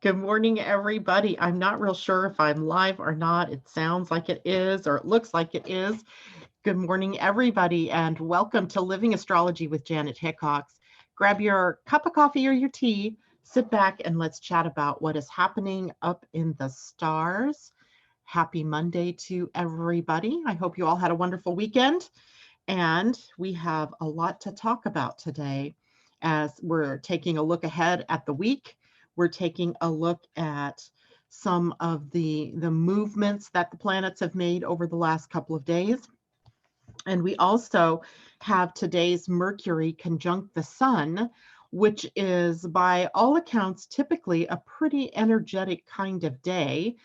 Good morning, everybody. I'm not real sure if I'm live or not. It sounds like it is, or it looks like it is. Good morning, everybody, and welcome to Living Astrology with Janet Hickox. Grab your cup of coffee or your tea, sit back, and let's chat about what is happening up in the stars. Happy Monday to everybody. I hope you all had a wonderful weekend. And we have a lot to talk about today as we're taking a look ahead at the week. We're taking a look at some of the movements that the planets have made over the last couple of days. And we also have today's Mercury conjunct the Sun, which is by all accounts typically a pretty energetic kind of day.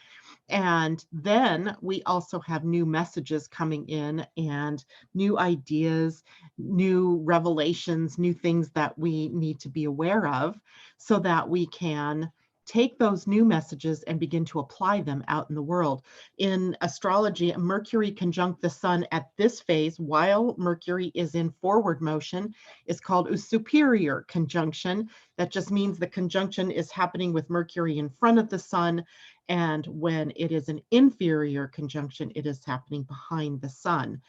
And then we also have new messages coming in and new ideas, new revelations, new things that we need to be aware of so that we can take those new messages and begin to apply them out in the world. In astrology, Mercury conjunct the Sun at this phase, while Mercury is in forward motion, is called a superior conjunction. That just means the conjunction is happening with Mercury in front of the Sun, and when it is an inferior conjunction, it is happening behind the Sun,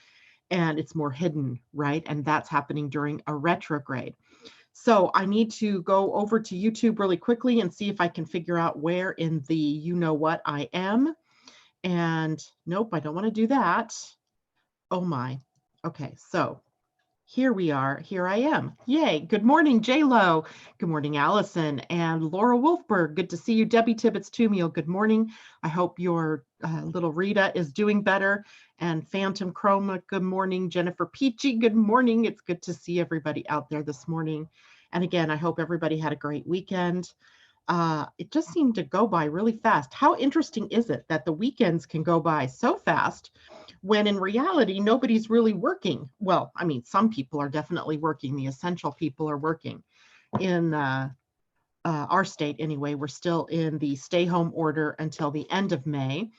and it's more hidden, right? And that's happening during a retrograde. So I need to go over to YouTube really quickly and see if I can figure out where in the you know what I am. And nope, I don't want to do that. Oh my. Okay, so here we are. Here I am. Yay. Good morning, J-Lo. Good morning, Allison and Laura Wolfberg. Good to see you. Debbie Tibbets-Tumiel. Good morning. I hope your little Rita is doing better. And Phantom Chroma. Good morning. Jennifer Peachy. Good morning. It's good to see everybody out there this morning. And again, I hope everybody had a great weekend. It just seemed to go by really fast. How interesting is it that the weekends can go by so fast when in reality, nobody's really working? Well, I mean, some people are definitely working. The essential people are working. In our state, anyway, we're still in the stay home order until the end of May.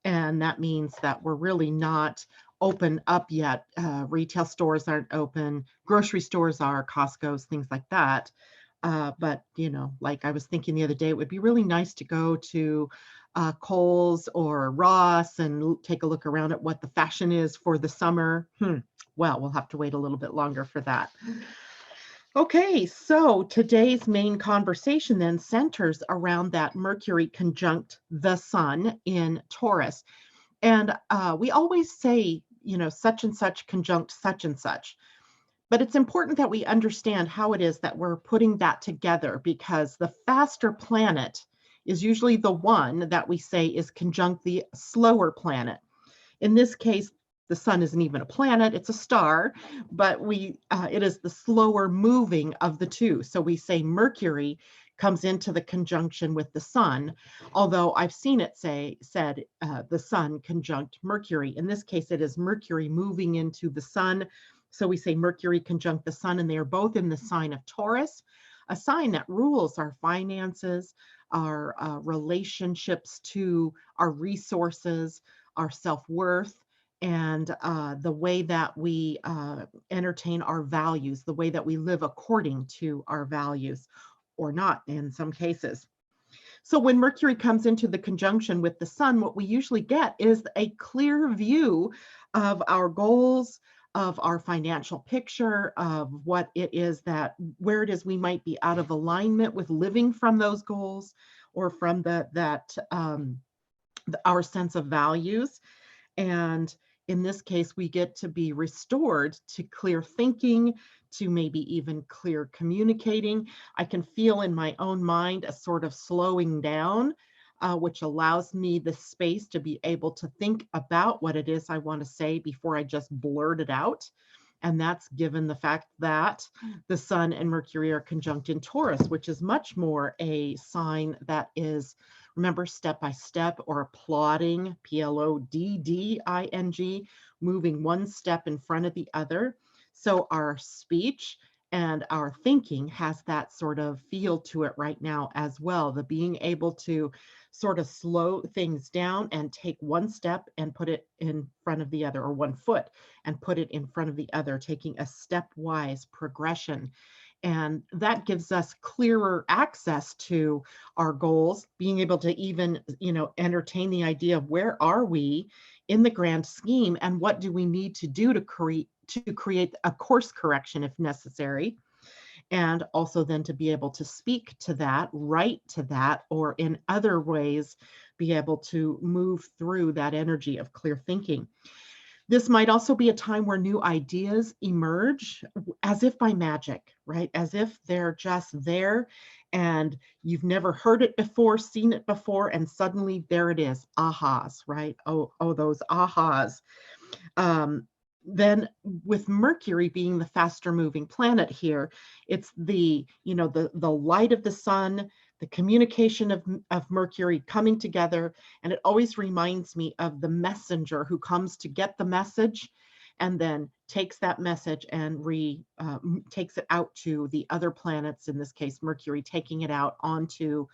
And that means that we're really not open up yet. Retail stores aren't open. Grocery stores are, Costco's, things like that. But, you know, like I was thinking the other day, it would be really nice to go to Kohl's or Ross and take a look around at what the fashion is for the summer. Well, we'll have to wait a little bit longer for that. Okay, so today's main conversation then centers around that Mercury conjunct the Sun in Taurus. And we always say, you know, such and such conjunct such and such. But it's important that we understand how it is that we're putting that together, because the faster planet is usually the one that we say is conjunct the slower planet. In this case, the Sun isn't even a planet, it's a star, but it is the slower moving of the two. So we say Mercury comes into the conjunction with the Sun, although I've seen it said the Sun conjunct Mercury. In this case, it is Mercury moving into the Sun. So we say Mercury conjunct the Sun, and they are both in the sign of Taurus, a sign that rules our finances, our relationships to our resources, our self-worth, and the way that we entertain our values, the way that we live according to our values, or not in some cases. So when Mercury comes into the conjunction with the Sun, what we usually get is a clear view of our goals, of our financial picture, of what it is that, where it is we might be out of alignment with living from those goals, or from our sense of values. And in this case, we get to be restored to clear thinking, to maybe even clear communicating. I can feel in my own mind a sort of slowing down, which allows me the space to be able to think about what it is I want to say before I just blurt it out. And that's given the fact that the Sun and Mercury are conjunct in Taurus, which is much more a sign that is, remember, step by step, or plodding, Plodding, moving one step in front of the other. So our speech and our thinking has that sort of feel to it right now as well. The being able to sort of slow things down and take one step and put it in front of the other, or one foot and put it in front of the other, taking a stepwise progression. And that gives us clearer access to our goals, being able to even, entertain the idea of where are we in the grand scheme and what do we need to do to create a course correction if necessary. And also then to be able to speak to that, write to that, or in other ways, be able to move through that energy of clear thinking. This might also be a time where new ideas emerge as if by magic, right? As if they're just there and you've never heard it before, seen it before, and suddenly there it is, ahas, right? Oh, those ahas. Um, then with Mercury being the faster moving planet here, it's the light of the sun, the communication of Mercury coming together. And it always reminds me of the messenger who comes to get the message and then takes that message and takes it out to the other planets, in this case, Mercury, taking it out onto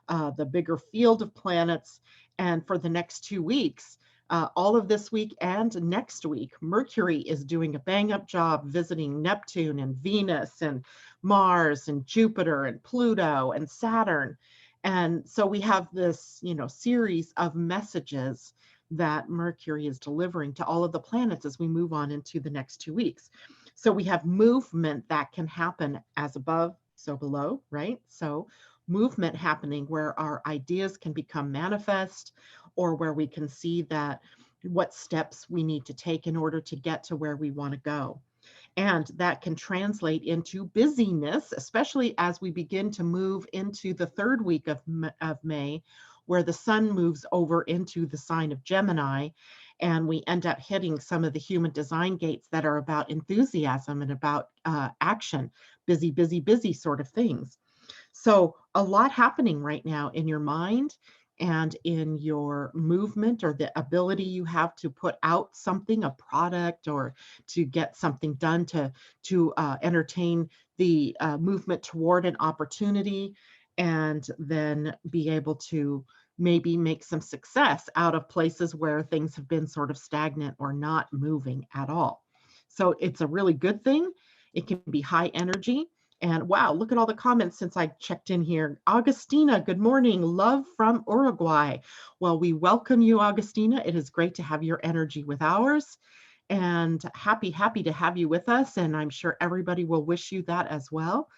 the bigger field of planets. And for the next 2 weeks, all of this week and next week, Mercury is doing a bang up job visiting Neptune and Venus and Mars and Jupiter and Pluto and Saturn. And so we have this, series of messages that Mercury is delivering to all of the planets as we move on into the next 2 weeks. So we have movement that can happen as above, so below, right? So movement happening where our ideas can become manifest, or where we can see that what steps we need to take in order to get to where we want to go. And that can translate into busyness, especially as we begin to move into the third week of May, where the sun moves over into the sign of Gemini, and we end up hitting some of the human design gates that are about enthusiasm and about action, busy, busy, busy sort of things. So a lot happening right now in your mind and in your movement, or the ability you have to put out something, a product, or to get something done to entertain the movement toward an opportunity, and then be able to maybe make some success out of places where things have been sort of stagnant or not moving at all. So it's a really good thing. It can be high energy. And wow, look at all the comments since I checked in here. Augustina, good morning. Love from Uruguay. Well, we welcome you, Augustina. It is great to have your energy with ours, and happy to have you with us. And I'm sure everybody will wish you that as well.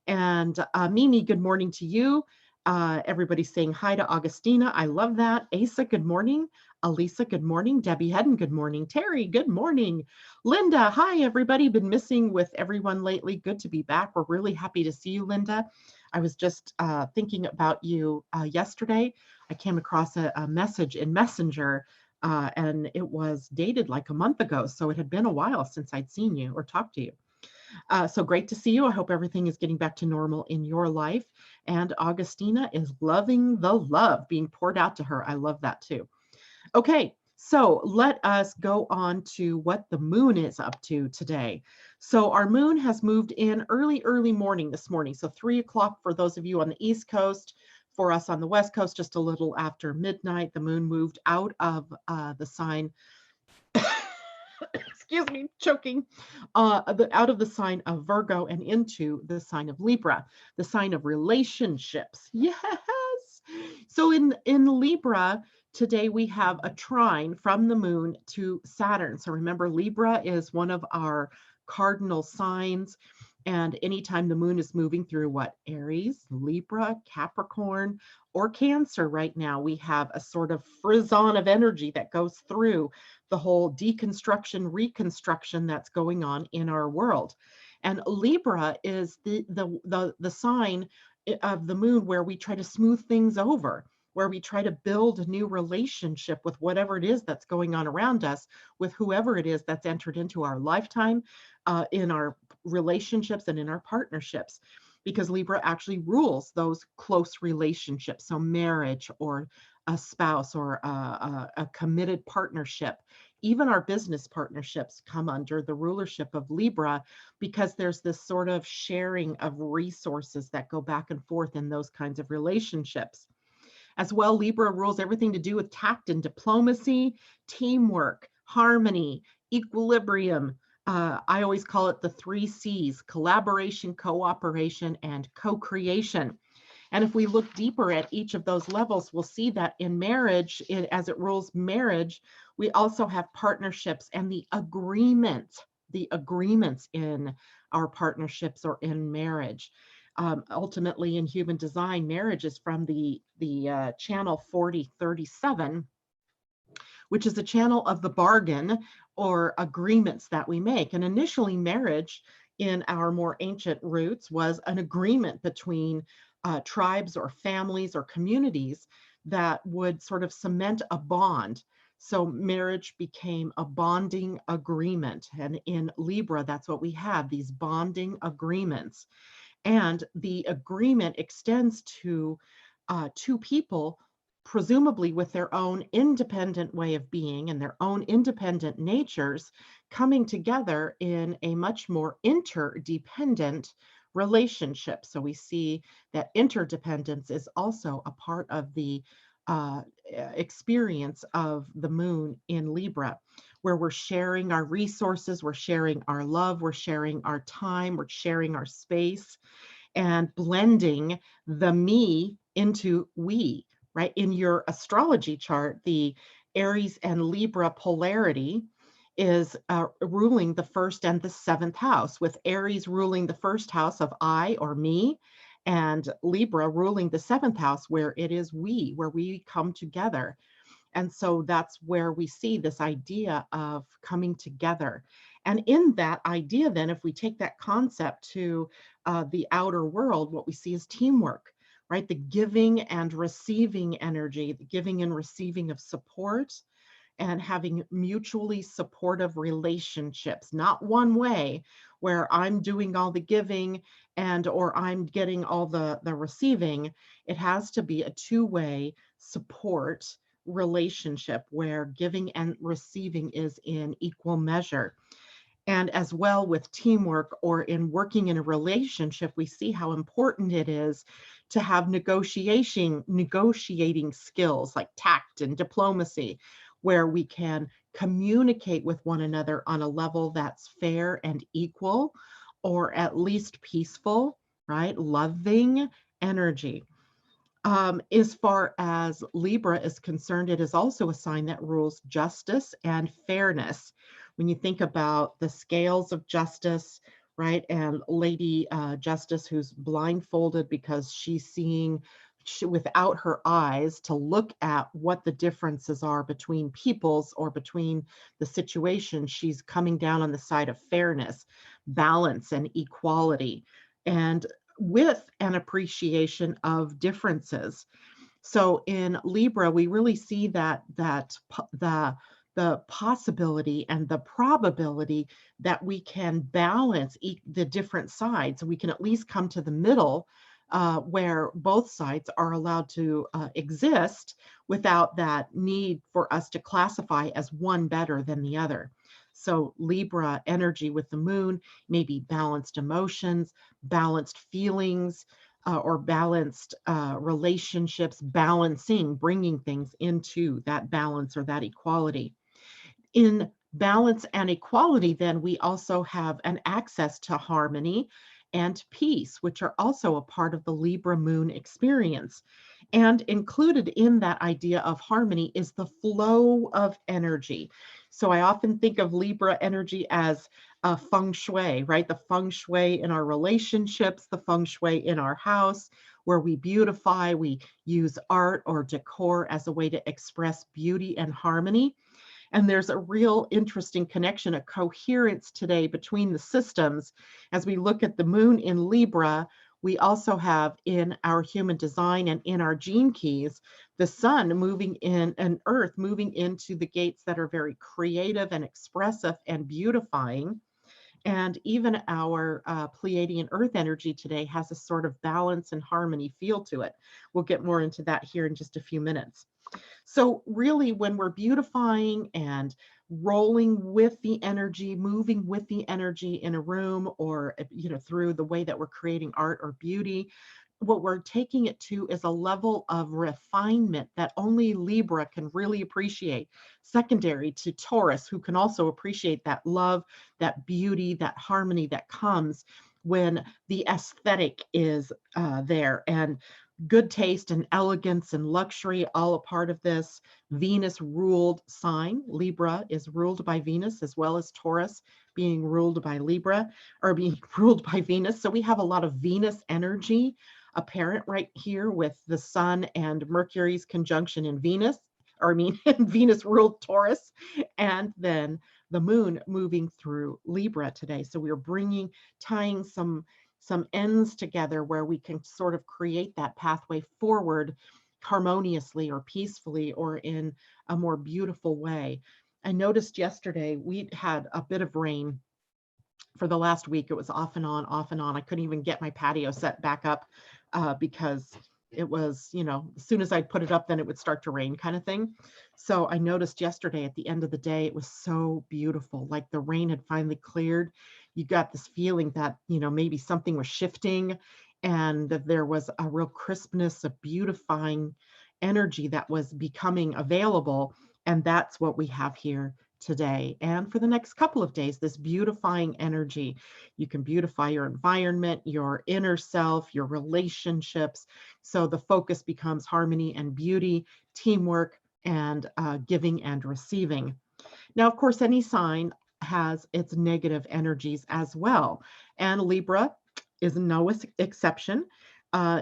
And Mimi, good morning to you. Everybody's saying hi to Augustina. I love that. Asa, good morning. Alisa, good morning. Debbie Hedden, good morning. Terry, good morning. Linda, hi, everybody. Been missing with everyone lately. Good to be back. We're really happy to see you, Linda. I was just thinking about you yesterday. I came across a message in Messenger, and it was dated like a month ago. So it had been a while since I'd seen you or talked to you. So great to see you. I hope everything is getting back to normal in your life. And Augustina is loving the love being poured out to her. I love that too. Okay, so let us go on to what the moon is up to today. So our moon has moved in early morning this morning. So 3 o'clock for those of you on the East Coast. For us on the West Coast, just a little after midnight, the moon moved out of the sign excuse me, choking, out of the sign of Virgo and into the sign of Libra, the sign of relationships. Yes. So in Libra, today we have a trine from the moon to Saturn. So remember, Libra is one of our cardinal signs. And anytime the moon is moving through what? Aries, Libra, Capricorn, or Cancer right now, we have a sort of frisson of energy that goes through the whole deconstruction, reconstruction that's going on in our world. And Libra is the sign of the moon where we try to smooth things over, where we try to build a new relationship with whatever it is that's going on around us, with whoever it is that's entered into our lifetime, in our relationships and in our partnerships, because Libra actually rules those close relationships. So marriage, or a spouse, or a committed partnership. Even our business partnerships come under the rulership of Libra, because there's this sort of sharing of resources that go back and forth in those kinds of relationships. As well, Libra rules everything to do with tact and diplomacy, teamwork, harmony, equilibrium, I always call it the 3 C's: collaboration, cooperation, and co-creation. And if we look deeper at each of those levels, we'll see that in marriage, as it rules marriage, we also have partnerships and the agreements in our partnerships or in marriage. Ultimately, in human design, marriage is from the channel 4037, which is a channel of the bargain or agreements that we make. And initially, marriage in our more ancient roots was an agreement between tribes or families or communities that would sort of cement a bond. So marriage became a bonding agreement. And in Libra, that's what we have, these bonding agreements. And the agreement extends to two people, presumably with their own independent way of being and their own independent natures, coming together in a much more interdependent relationship. So we see that interdependence is also a part of the experience of the moon in Libra, where we're sharing our resources, we're sharing our love, we're sharing our time, we're sharing our space, and blending the me into we, right? In your astrology chart, the Aries and Libra polarity is ruling the first and the seventh house, with Aries ruling the first house of I or me, and Libra ruling the seventh house, where it is we, where we come together. And so that's where we see this idea of coming together. And in that idea, then, if we take that concept to the outer world, what we see is teamwork, right? The giving and receiving energy, the giving and receiving of support, and having mutually supportive relationships, not one way where I'm doing all the giving and or I'm getting all the receiving. It has to be a two-way support relationship where giving and receiving is in equal measure. And as well with teamwork or in working in a relationship, we see how important it is to have negotiating skills like tact and diplomacy, where we can communicate with one another on a level that's fair and equal, or at least peaceful, right? Loving energy. As far as Libra is concerned, it is also a sign that rules justice and fairness. When you think about the scales of justice, right, and Lady Justice, who's blindfolded because she's seeing without her eyes to look at what the differences are between peoples or between the situation, she's coming down on the side of fairness, balance, and equality. And with an appreciation of differences. So in Libra, we really see the possibility and the probability that we can balance the different sides. We can at least come to the middle, where both sides are allowed to exist without that need for us to classify as one better than the other. So Libra energy with the moon, maybe balanced emotions, balanced feelings, or balanced relationships, balancing, bringing things into that balance or that equality. In balance and equality, then we also have an access to harmony and peace, which are also a part of the Libra moon experience. And included in that idea of harmony is the flow of energy. So I often think of Libra energy as a feng shui, right? The feng shui in our relationships, the feng shui in our house, where we beautify, we use art or decor as a way to express beauty and harmony. And there's a real interesting connection, a coherence today between the systems. As we look at the moon in Libra, we also have in our human design and in our gene keys, the sun moving in and earth moving into the gates that are very creative and expressive and beautifying. And even our Pleiadian-Earth energy today has a sort of balance and harmony feel to it. We'll get more into that here in just a few minutes. So really, when we're beautifying and rolling with the energy, moving with the energy in a room or, through the way that we're creating art or beauty, what we're taking it to is a level of refinement that only Libra can really appreciate, secondary to Taurus, who can also appreciate that love, that beauty, that harmony that comes when the aesthetic is there. And good taste and elegance and luxury, all a part of this. Venus ruled sign. Libra is ruled by Venus, as well as Taurus being ruled by Libra, or being ruled by Venus. So we have a lot of Venus energy apparent right here with the sun and Mercury's conjunction in Venus, or I mean, in Venus ruled Taurus, and then the moon moving through Libra today. So we're tying some ends together where we can sort of create that pathway forward harmoniously or peacefully or in a more beautiful way. I noticed yesterday we had a bit of rain for the last week. It was off and on, off and on. I couldn't even get my patio set back up because it was, as soon as I'd put it up, then it would start to rain kind of thing. So I noticed yesterday at the end of the day, it was so beautiful. Like the rain had finally cleared. You got this feeling that, maybe something was shifting and that there was a real crispness, a beautifying energy that was becoming available. And that's what we have here today and for the next couple of days, this beautifying energy. You can beautify your environment, your inner self, your relationships. So the focus becomes harmony and beauty, teamwork, and giving and receiving. Now, of course, any sign has its negative energies as well. And Libra is no exception.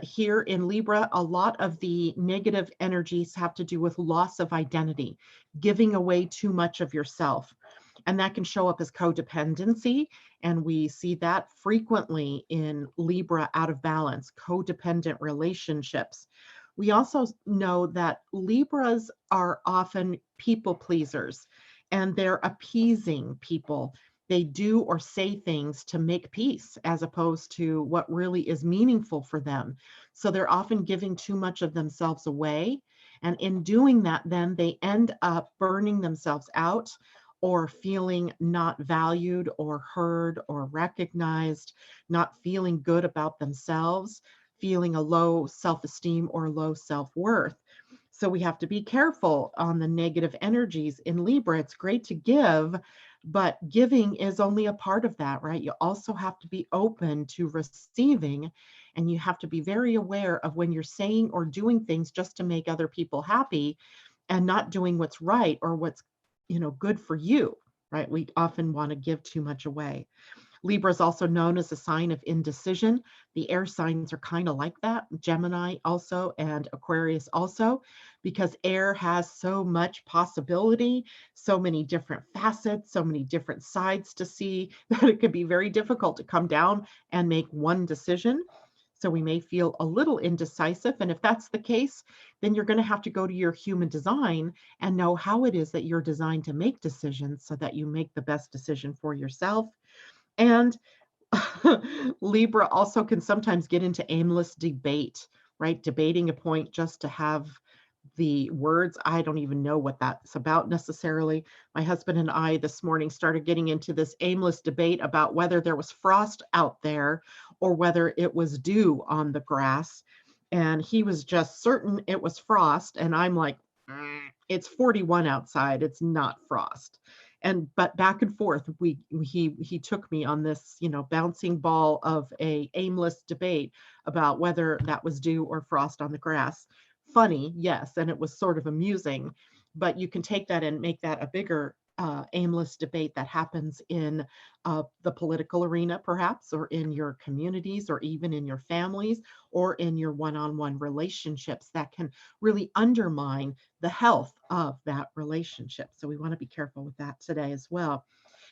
Here in Libra, a lot of the negative energies have to do with loss of identity, giving away too much of yourself. And that can show up as codependency. And we see that frequently in Libra out of balance, codependent relationships. We also know that Libras are often people pleasers and they're appeasing people. They do or say things to make peace as opposed to what really is meaningful for them. So they're often giving too much of themselves away. And in doing that, then they end up burning themselves out or feeling not valued or heard or recognized, not feeling good about themselves, feeling a low self-esteem or low self-worth. So we have to be careful on the negative energies in Libra. It's great to give, but giving is only a part of that, right? You also have to be open to receiving, and you have to be very aware of when you're saying or doing things just to make other people happy and not doing what's right or what's, good for you, right? We often want to give too much away. Libra is also known as a sign of indecision. The air signs are kind of like that, Gemini also and Aquarius also, because air has so much possibility, so many different facets, so many different sides to see that it could be very difficult to come down and make one decision. So we may feel a little indecisive. And if that's the case, then you're going to have to go to your human design and know how it is that you're designed to make decisions so that you make the best decision for yourself. And Libra also can sometimes get into aimless debate, right? Debating a point just to have the words. I don't even know what that's about necessarily. My husband and I this morning started getting into this aimless debate about whether there was frost out there or whether it was dew on the grass. And he was just certain it was frost. And I'm like, it's 41 outside. It's not frost. But back and forth, he took me on this, bouncing ball of a aimless debate about whether that was dew or frost on the grass. Funny, yes, and it was sort of amusing, but you can take that and make that a bigger aimless debate that happens in the political arena, perhaps, or in your communities, or even in your families, or in your one-on-one relationships that can really undermine the health of that relationship. So we want to be careful with that today as well.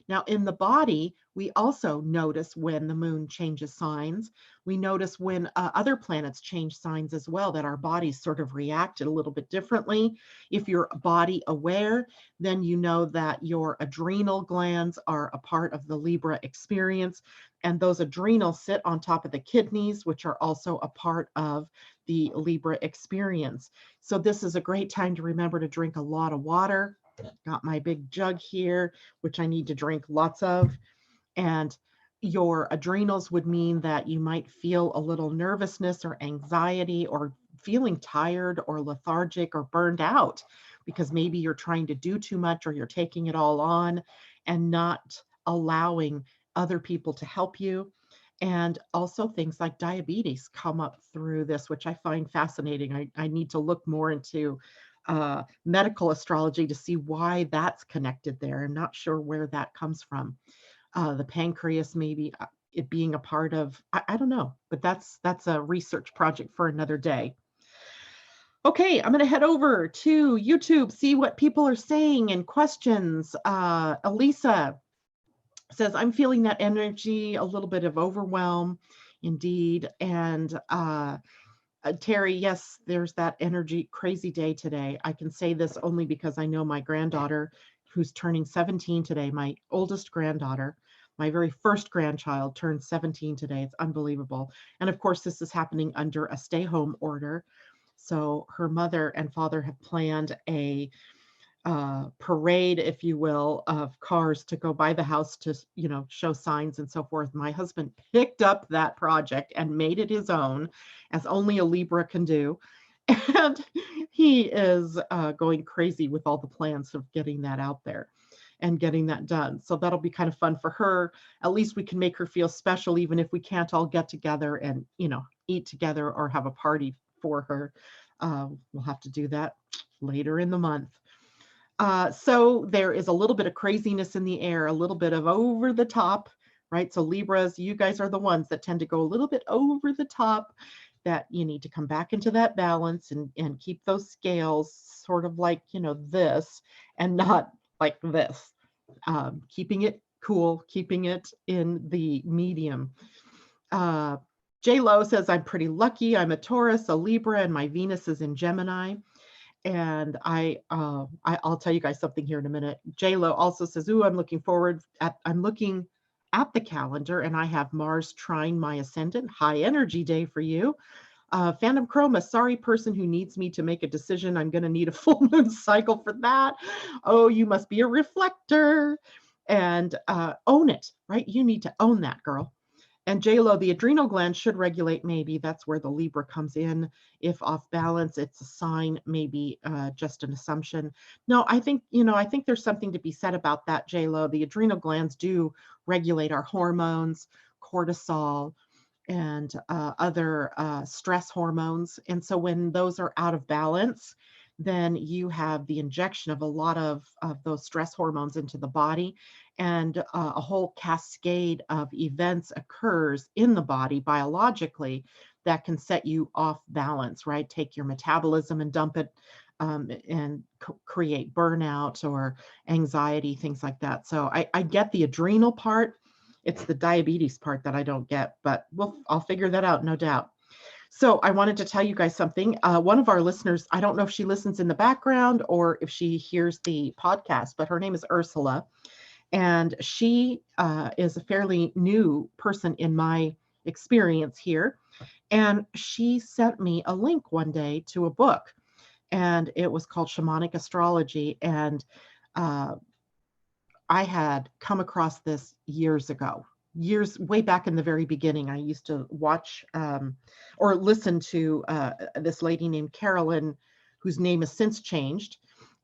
Now, in the body, we also notice when the moon changes signs. We notice when other planets change signs as well, that our bodies sort of react a little bit differently. If you're body aware, then you know that your adrenal glands are a part of the Libra experience. And those adrenals sit on top of the kidneys, which are also a part of the Libra experience. So this is a great time to remember to drink a lot of water. Got my big jug here, which I need to drink lots of. And Your adrenals would mean that you might feel a little nervousness or anxiety or feeling tired or lethargic or burned out because maybe you're trying to do too much or you're taking it all on and not allowing other people to help you. And also things like diabetes come up through this, which I find fascinating. I need to look more into medical astrology to see why that's connected there. I'm not sure where that comes from. The pancreas, maybe it being a part of, I don't know, but that's a research project for another day. Okay, I'm going to head over to YouTube, see what people are saying and questions. Elisa says, I'm feeling that energy, a little bit of overwhelm, indeed. And Terry, yes, there's that energy, crazy day today. I can say this only because I know my granddaughter, who's turning 17 today, my oldest granddaughter, my very first grandchild turned 17 today. It's unbelievable. And of course, this is happening under a stay-home order. So her mother and father have planned a parade, if you will, of cars to go by the house to, show signs and so forth. My husband picked up that project and made it his own, as only a Libra can do. And he is going crazy with all the plans of getting that out there and getting that done. So that'll be kind of fun for her. At least we can make her feel special, even if we can't all get together and, eat together or have a party for her. We'll have to do that later in the month. So there is a little bit of craziness in the air, a little bit of over the top, right? So Libras, you guys are the ones that tend to go a little bit over the top, that you need to come back into that balance and keep those scales sort of like, this and not like this. Keeping it cool, keeping it in the medium. J Lo says, I'm pretty lucky. I'm a Taurus, a Libra, and my Venus is in Gemini. And I'll tell you guys something here in a minute. J-Lo also says, ooh, I'm looking at the calendar and I have Mars trine my ascendant. High energy day for you. Phantom Chroma, sorry person who needs me to make a decision. I'm going to need a full moon cycle for that. Oh, you must be a reflector. And own it, right? You need to own that, girl. And J-Lo, the adrenal gland should regulate, maybe. That's where the Libra comes in. If off balance, it's a sign, maybe just an assumption. No, I think there's something to be said about that, J-Lo. The adrenal glands do regulate our hormones, cortisol, and other stress hormones. And so when those are out of balance, then you have the injection of a lot of those stress hormones into the body, and a whole cascade of events occurs in the body biologically that can set you off balance, right? Take your metabolism and dump it and create burnout or anxiety, things like that. So I get the adrenal part. It's the diabetes part that I don't get, but I'll figure that out, no doubt. So I wanted to tell you guys something. One of our listeners, I don't know if she listens in the background or if she hears the podcast, but her name is Ursula. And she is a fairly new person in my experience here. And she sent me a link one day to a book, and it was called Shamanic Astrology. And I had come across this years ago, way back in the very beginning. I used to watch or listen to this lady named Carolyn, whose name has since changed.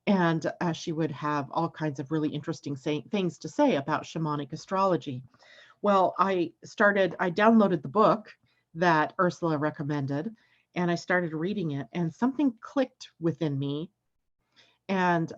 And she would have all kinds of really interesting things to say about shamanic astrology. Well, I downloaded the book that Ursula recommended, and I started reading it, and something clicked within me, and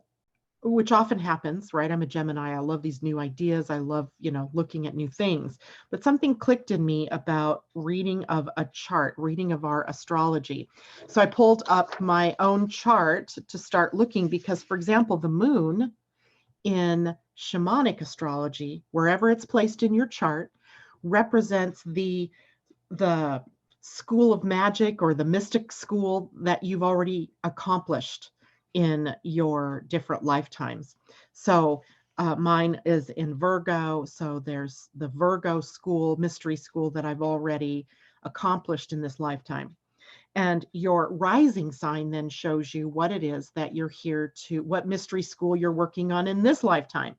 which often happens, right? I'm a Gemini. I love these new ideas. I love, looking at new things. But something clicked in me about reading of a chart, reading of our astrology. So I pulled up my own chart to start looking because, for example, the moon in shamanic astrology, wherever it's placed in your chart, represents the school of magic or the mystic school that you've already accomplished in your different lifetimes. So mine is in Virgo. So there's the Virgo school, mystery school that I've already accomplished in this lifetime. And your rising sign then shows you what it is that you're here to, what mystery school you're working on in this lifetime.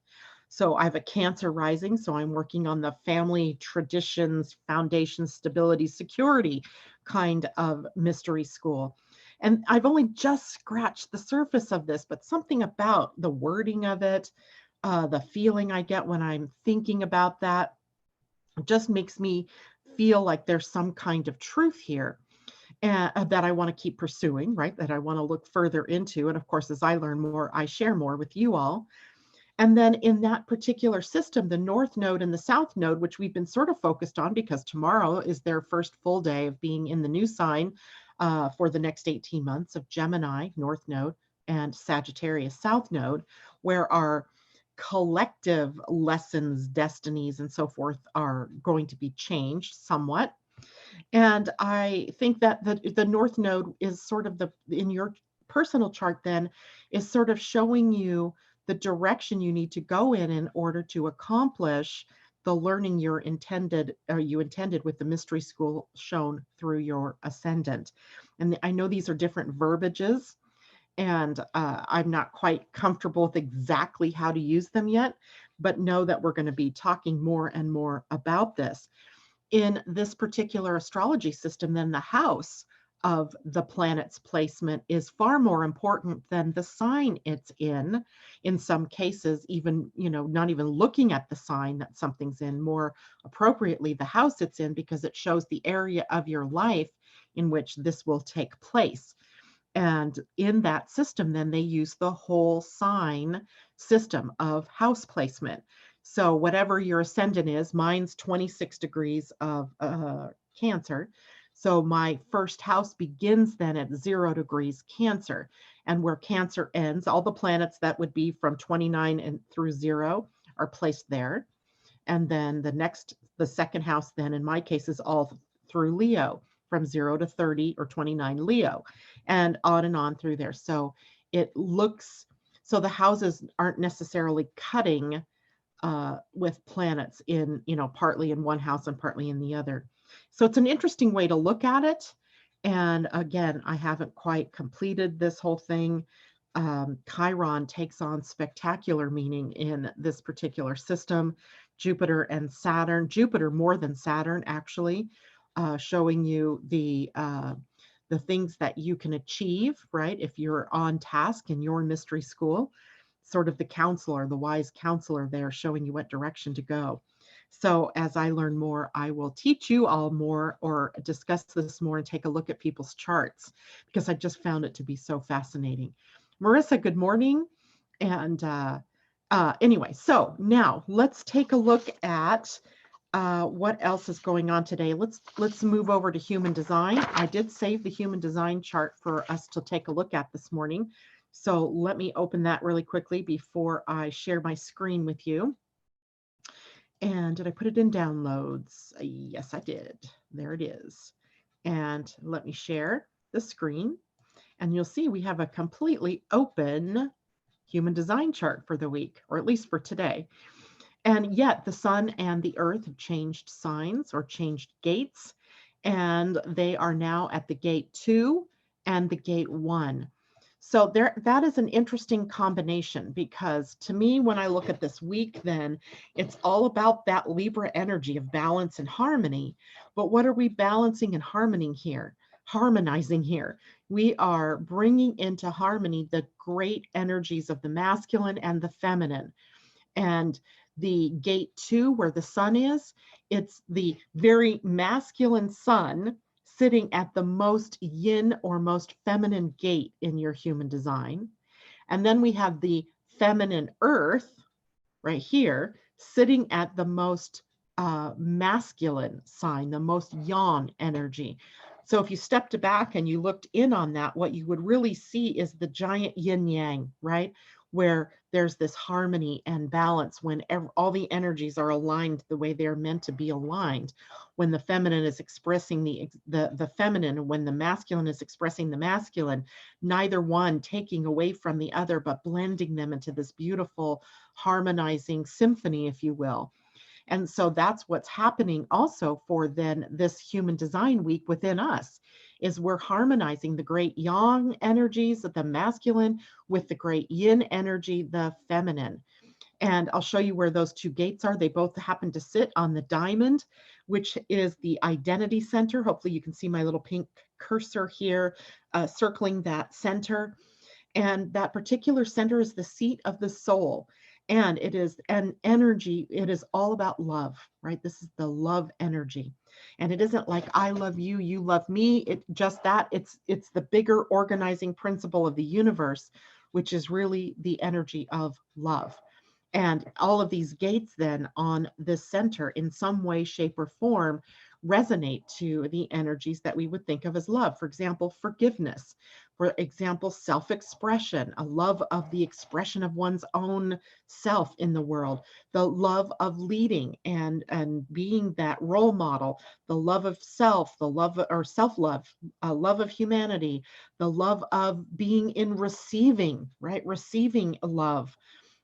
So I have a Cancer rising, so I'm working on the family traditions, foundation, stability, security kind of mystery school. And I've only just scratched the surface of this, but something about the wording of it, the feeling I get when I'm thinking about that, just makes me feel like there's some kind of truth here and that I want to keep pursuing, right? That I want to look further into. And of course, as I learn more, I share more with you all. And then in that particular system, the North Node and the South Node, which we've been sort of focused on because tomorrow is their first full day of being in the new sign for the next 18 months of Gemini, North Node, and Sagittarius, South Node, where our collective lessons, destinies, and so forth are going to be changed somewhat. And I think that the North Node is sort of in your personal chart then, is sort of showing you the direction you need to go in order to accomplish the learning you intended with the mystery school shown through your ascendant. And I know these are different verbiages, and I'm not quite comfortable with exactly how to use them yet, but know that we're going to be talking more and more about this. In this particular astrology system, then the house of the planet's placement is far more important than the sign it's in some cases, even, not even looking at the sign that something's in, more appropriately, the house it's in, because it shows the area of your life in which this will take place. And in that system, then they use the whole sign system of house placement. So whatever your ascendant is, mine's 26 degrees of Cancer. So my first house begins then at 0 degrees Cancer. And where Cancer ends, all the planets that would be from 29 and through 0 are placed there. And then the second house then in my case is all through Leo, from 0 to 30 or 29 Leo, and on through there. So so the houses aren't necessarily cutting with planets in, partly in one house and partly in the other. So it's an interesting way to look at it. And again, I haven't quite completed this whole thing. Chiron takes on spectacular meaning in this particular system. Jupiter and Saturn, Jupiter more than Saturn, actually, showing you the things that you can achieve, right? If you're on task in your mystery school, sort of the counselor, the wise counselor there, showing you what direction to go. So as I learn more, I will teach you all more or discuss this more and take a look at people's charts, because I just found it to be so fascinating. Marissa, good morning. And anyway, so now let's take a look at what else is going on today. Let's move over to human design. I did save the human design chart for us to take a look at this morning. So let me open that really quickly before I share my screen with you. And did I put it in downloads? Yes, I did. There it is. And let me share the screen. And you'll see we have a completely open human design chart for the week, or at least for today. And yet the sun and the earth have changed signs or changed gates, and they are now at the gate 2 and the gate 1. So that is an interesting combination, because to me, when I look at this week, then it's all about that Libra energy of balance and harmony. But what are we balancing and harmonizing here? We are bringing into harmony the great energies of the masculine and the feminine. And the gate 2, where the sun is, it's the very masculine sun sitting at the most yin or most feminine gate in your human design. And then we have the feminine earth right here sitting at the most masculine sign, the most yang energy. So if you stepped back and you looked in on that, what you would really see is the giant yin yang, right? Where there's this harmony and balance when all the energies are aligned the way they're meant to be aligned. When the feminine is expressing the feminine, and when the masculine is expressing the masculine, neither one taking away from the other, but blending them into this beautiful harmonizing symphony, if you will. And so that's what's happening also for then this human design week within us, is we're harmonizing the great yang energies of the masculine with the great yin energy, the feminine. And I'll show you where those two gates are. They both happen to sit on the diamond, which is the identity center. Hopefully you can see my little pink cursor here circling that center. And that particular center is the seat of the soul. And it is an energy. It is all about love, right? This is the love energy. And it isn't like I love you, you love me. It just that it's the bigger organizing principle of the universe, which is really the energy of love. And all of these gates then on this center in some way, shape, or form resonate to the energies that we would think of as love. For example, forgiveness. For example, self-expression, a love of the expression of one's own self in the world, the love of leading and being that role model, the love of self, the love or self-love, a love of humanity, the love of being in receiving, right? Receiving love.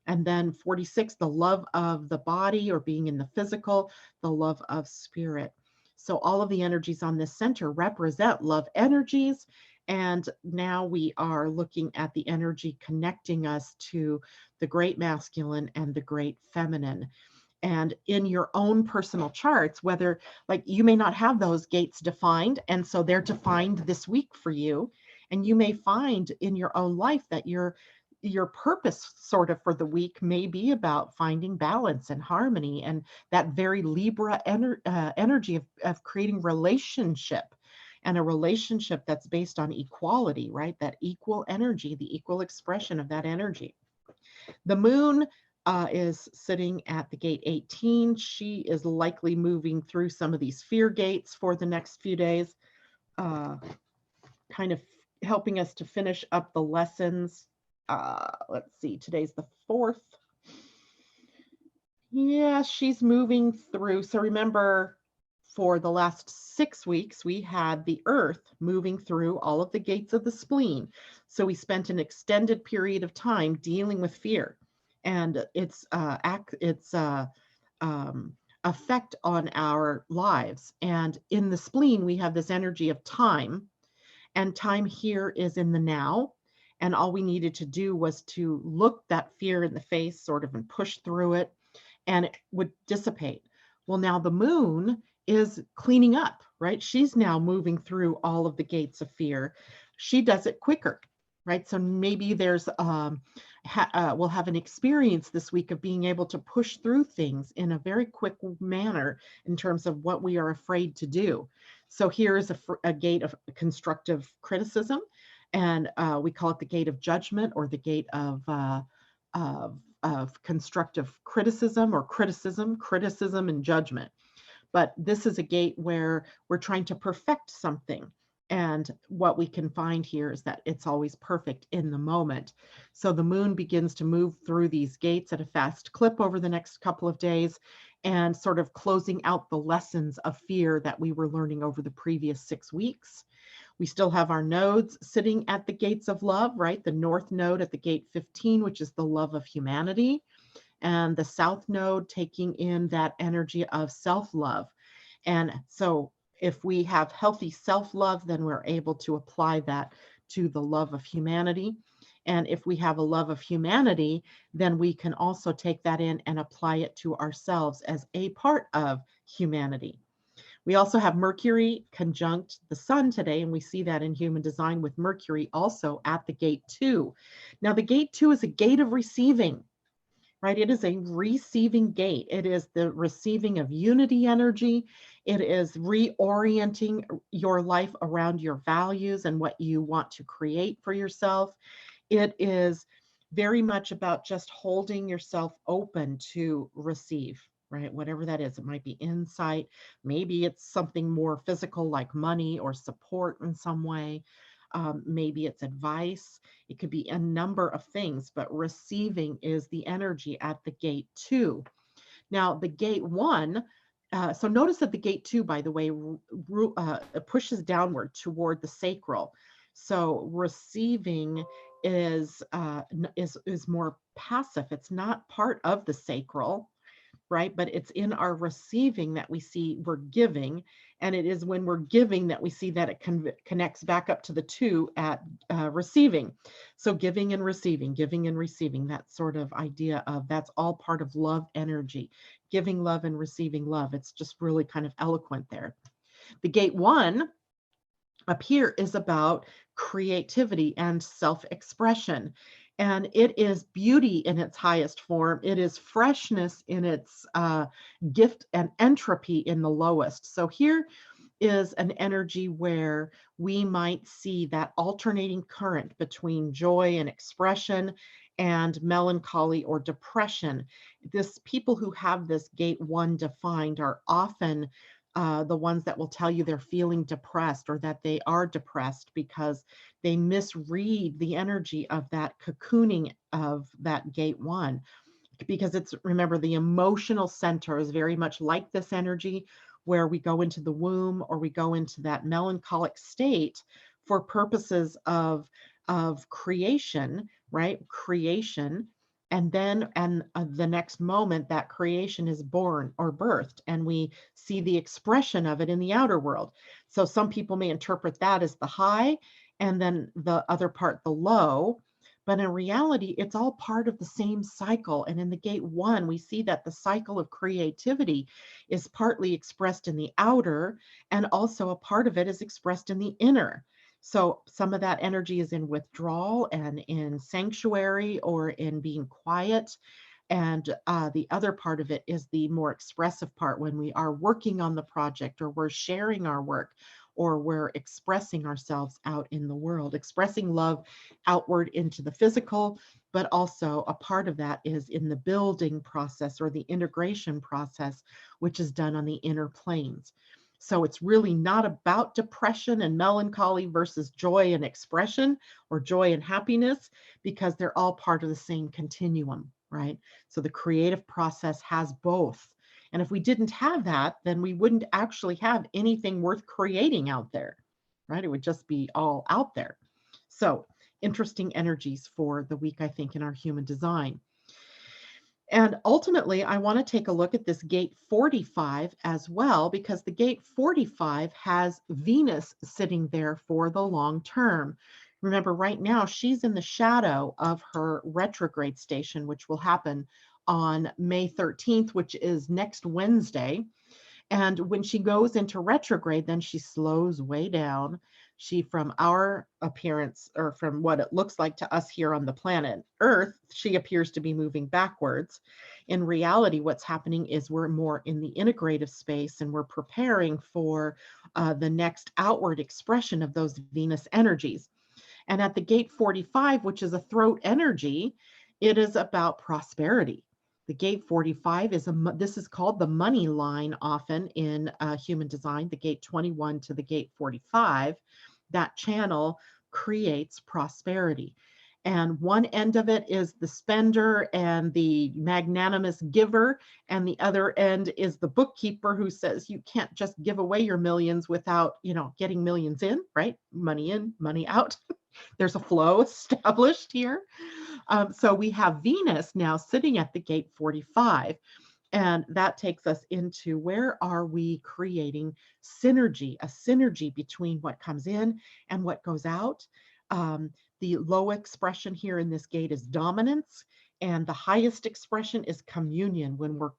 And then 46, the love of the body or being in the physical, the love of spirit. So all of the energies on this center represent love energies. And now we are looking at the energy connecting us to the great masculine and the great feminine. And in your own personal charts, whether like you may not have those gates defined, and so they're defined this week for you. And you may find in your own life that your purpose sort of for the week may be about finding balance and harmony and that very Libra energy of creating relationship, and a relationship that's based on equality, right? That equal energy, the equal expression of that energy. The moon is sitting at the gate 18. She is likely moving through some of these fear gates for the next few days, kind of helping us to finish up the lessons. Let's see, today's the 4th. Yeah, she's moving through. So remember, for the last 6 weeks, we had the Earth moving through all of the gates of the spleen. So we spent an extended period of time dealing with fear and its effect on our lives. And in the spleen, we have this energy of time, and time here is in the now. And all we needed to do was to look that fear in the face, sort of, and push through it, and it would dissipate. Well, now the moon is cleaning up, right? She's now moving through all of the gates of fear. She does it quicker, right? So maybe there's, we'll have an experience this week of being able to push through things in a very quick manner in terms of what we are afraid to do. So here is a gate of constructive criticism. And we call it the gate of judgment, or the gate of constructive criticism, or criticism and judgment. But this is a gate where we're trying to perfect something. And what we can find here is that it's always perfect in the moment. So the moon begins to move through these gates at a fast clip over the next couple of days, and sort of closing out the lessons of fear that we were learning over the previous 6 weeks. We still have our nodes sitting at the gates of love, right? The north node at the gate 15, which is the love of humanity, and the south node taking in that energy of self-love. And so if we have healthy self-love, then we're able to apply that to the love of humanity. And if we have a love of humanity, then we can also take that in and apply it to ourselves as a part of humanity. We also have Mercury conjunct the sun today, and we see that in human design with Mercury also at the gate 2. Now, the gate 2 is a gate of receiving, right? It is a receiving gate. It is the receiving of unity energy. It is reorienting your life around your values and what you want to create for yourself. It is very much about just holding yourself open to receive, right? Whatever that is. It might be insight. Maybe it's something more physical like money or support in some way. Maybe it's advice. It could be a number of things, but receiving is the energy at the gate 2. Now, the gate 1, so notice that the gate 2, by the way, pushes downward toward the sacral. So receiving is more passive. It's not part of the sacral. right? But it's in our receiving that we see we're giving. And it is when we're giving that we see that it connects back up to the two at receiving. So giving and receiving, that sort of idea of that's all part of love energy, giving love and receiving love. It's just really kind of eloquent there. The gate one up here is about creativity and self-expression. And it is beauty in its highest form. It is freshness in its gift, and entropy in the lowest. So here is an energy where we might see that alternating current between joy and expression and melancholy or depression. This people who have this gate one defined are often the ones that will tell you they're feeling depressed or that they are depressed because they misread the energy of that cocooning of that gate one. Because it's, remember, the emotional center is very much like this energy where we go into the womb or we go into that melancholic state for purposes of creation, right? Creation. And then, the next moment that creation is born or birthed, and we see the expression of it in the outer world. So some people may interpret that as the high, and then the other part, the low. But in reality, it's all part of the same cycle. And in the gate one, we see that the cycle of creativity is partly expressed in the outer, and also a part of it is expressed in the inner. So some of that energy is in withdrawal and in sanctuary or in being quiet. And the other part of it is the more expressive part when we are working on the project or we're sharing our work or we're expressing ourselves out in the world, expressing love outward into the physical, but also a part of that is in the building process or the integration process, which is done on the inner planes. So it's really not about depression and melancholy versus joy and expression or joy and happiness, because they're all part of the same continuum, right? So the creative process has both. And if we didn't have that, then we wouldn't actually have anything worth creating out there, right? It would just be all out there. So interesting energies for the week, I think, in our human design. And ultimately, I want to take a look at this gate 45 as well, because the gate 45 has Venus sitting there for the long term. Remember, right now, she's in the shadow of her retrograde station, which will happen on May 13th, which is next Wednesday. And when she goes into retrograde, then she slows way down. She, from our appearance, or from what it looks like to us here on the planet Earth, she appears to be moving backwards. In reality, what's happening is we're more in the integrative space and we're preparing for the next outward expression of those Venus energies. And at the gate 45, which is a throat energy, it is about prosperity. The gate 45 this is called the money line often in human design, the gate 21 to the gate 45. That channel creates prosperity. And one end of it is the spender and the magnanimous giver. And the other end is the bookkeeper who says you can't just give away your millions without, getting millions in, right? Money in, money out. There's a flow established here. So we have Venus now sitting at the gate 45. And that takes us into where are we creating synergy, a synergy between what comes in and what goes out. The low expression here in this gate is dominance, and the highest expression is communion, when we're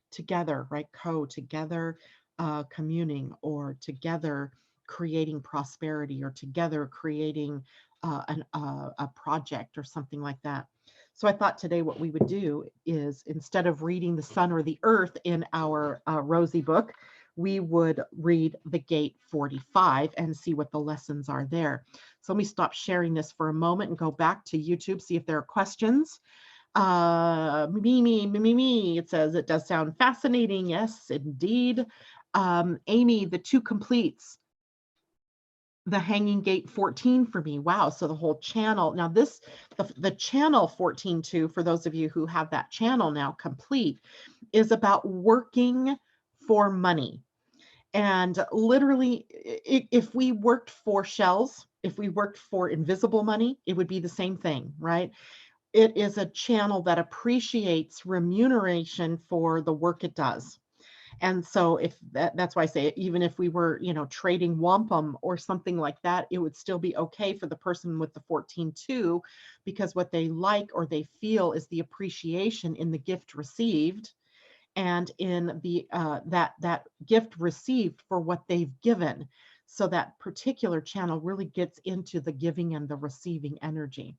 together, right? Together, communing, or together creating prosperity, or together creating a project or something like that. So I thought today what we would do is, instead of reading the sun or the earth in our Rosie book, we would read the gate 45 and see what the lessons are there. So let me stop sharing this for a moment and go back to YouTube, see if there are questions. Me, it says it does sound fascinating. Yes, indeed. Amy, the two completes the hanging gate 14 for me. Wow. So the whole channel. Now the channel 14 too, for those of you who have that channel now complete, is about working for money. And literally, if we worked for shells, if we worked for invisible money, it would be the same thing, right? it is a channel that appreciates remuneration for the work it does. And so if that's why I say, even if we were, trading wampum or something like that, it would still be okay for the person with the 14-2, because what they like or they feel is the appreciation in the gift received, and in the that gift received for what they've given. So that particular channel really gets into the giving and the receiving energy.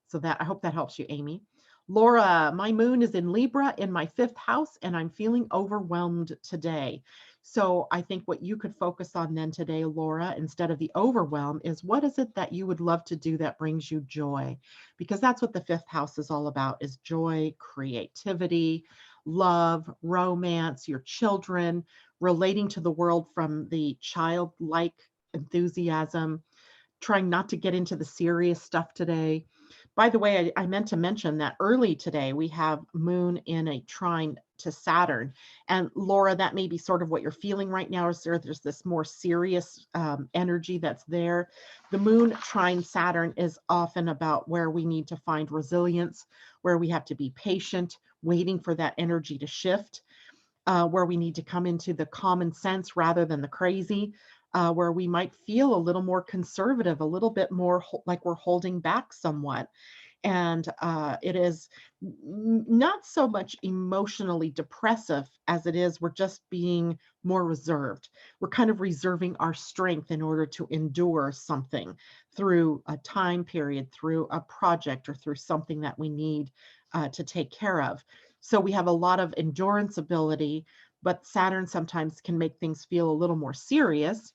So that, I hope that helps you, Amy. Laura, my moon is in Libra in my 5th house, and I'm feeling overwhelmed today. So I think what you could focus on then today, Laura, instead of the overwhelm, is what is it that you would love to do that brings you joy? Because that's what the 5th house is all about, is joy, creativity, love, romance, your children, relating to the world from the childlike enthusiasm, trying not to get into the serious stuff today. By the way, I meant to mention that early today we have Moon in a trine to Saturn. And Laura, that may be sort of what you're feeling right now. Is there's this more serious energy that's there. The Moon trine Saturn is often about where we need to find resilience, where we have to be patient, waiting for that energy to shift, where we need to come into the common sense rather than the crazy, where we might feel a little more conservative, a little bit more like we're holding back somewhat. And it is not so much emotionally depressive as it is, we're just being more reserved. We're kind of reserving our strength in order to endure something through a time period, through a project, or through something that we need to take care of. So we have a lot of endurance ability, but Saturn sometimes can make things feel a little more serious.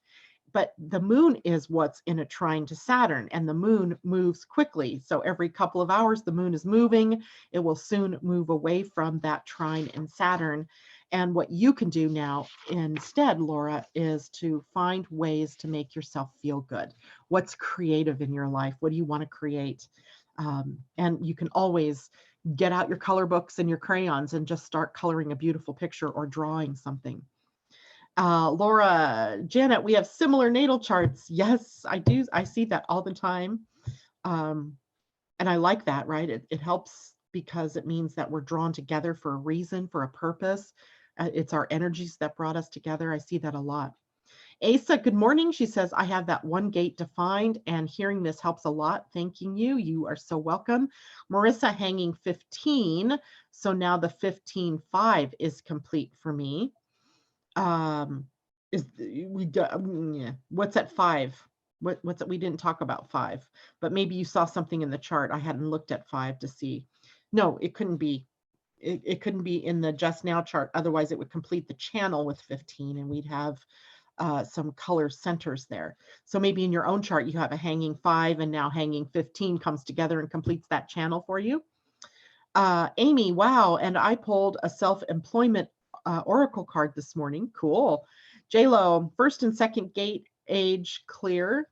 But the moon is what's in a trine to Saturn, and the moon moves quickly. So every couple of hours, the moon is moving. It will soon move away from that trine in Saturn. And what you can do now instead, Laura, is to find ways to make yourself feel good. What's creative in your life? What do you want to create? And you can always get out your color books and your crayons and just start coloring a beautiful picture or drawing something. Laura, Janet, we have similar natal charts. Yes, I do. I see that all the time. And I like that, right? It helps because it means that we're drawn together for a reason, for a purpose. It's our energies that brought us together. I see that a lot. Asa, good morning. She says, I have that one gate defined, and hearing this helps a lot. Thanking you. You are so welcome. Marissa, hanging 15. So now the 15-5 is complete for me. Is we got, yeah. What's at 5? What's it? We didn't talk about 5, but maybe you saw something in the chart. I hadn't looked at 5 to see. No, it couldn't be. It couldn't be in the just now chart. Otherwise, it would complete the channel with 15, and we'd have some color centers there. So maybe in your own chart, you have a hanging 5, and now hanging 15 comes together and completes that channel for you. Amy, wow. And I pulled a self-employment oracle card this morning. Cool. J-Lo, first and second gate age clear,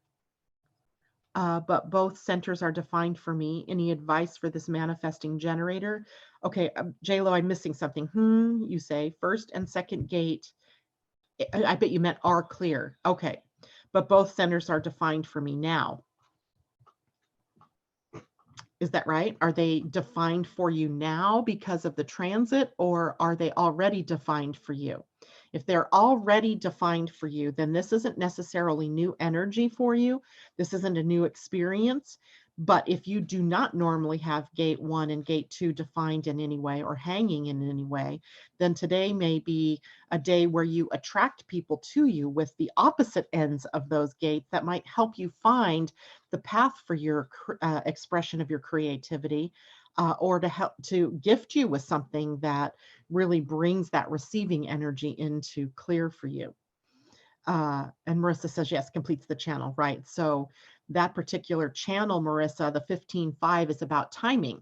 but both centers are defined for me. Any advice for this manifesting generator? Okay, J-Lo, I'm missing something. You say first and second gate. I bet you meant are clear. Okay, but both centers are defined for me now. Is that right? Are they defined for you now because of the transit, or are they already defined for you? If they're already defined for you, then this isn't necessarily new energy for you. This isn't a new experience. But if you do not normally have gate 1 and gate 2 defined in any way or hanging in any way, then today may be a day where you attract people to you with the opposite ends of those gates that might help you find the path for your expression of your creativity, or to help to gift you with something that really brings that receiving energy into clear for you. And Marissa says, yes, completes the channel, right? So that particular channel, Marissa, the 15-5 is about timing,